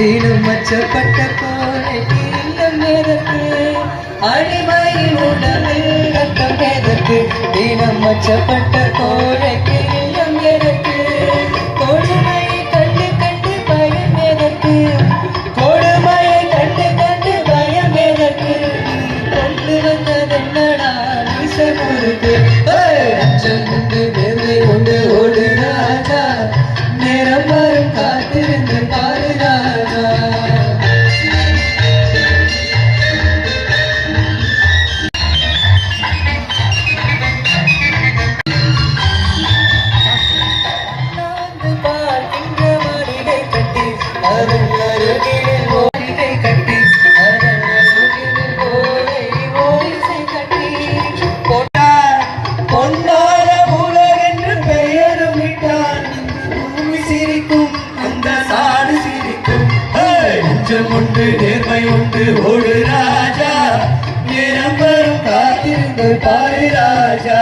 தினம் மச்சப்பட்ட கோழைக்கு இல்லம் எதற்கு அடிமையின் உடலில் ரத்தம் எதற்கு தினம் மச்சப்பட்ட கோழைக்கு இல்லம் எதற்கு கொடுமையை கண்டு கண்டு பயம் எதற்கு கொடுமையை கண்டு கண்டு பயம் எதற்கு கொண்டு வந்ததென்னடா விஷமுருக்கு அச்சம் உண்டு வேலை உண்டு ஓடு ராஜா நேரம் வரும் காத்திருந்து பாரு ராஜா நான்கு பார்க்கின்ற மாளிகை கட்டி அதன் அருகில் ஓடிகை கட்டி அதன் அருகில் ஓடிசை கட்டி போட்டார் பொன்னார உலகென்று பெயரும் விட்டான் பூமி சிரிக்கும் அந்த சாடு சிரிக்கும் நெஞ்சம் உண்டு நேர்மை உண்டு ஓடு ராஜா நேரம் வரும் காத்திருந்து பாரு ராஜா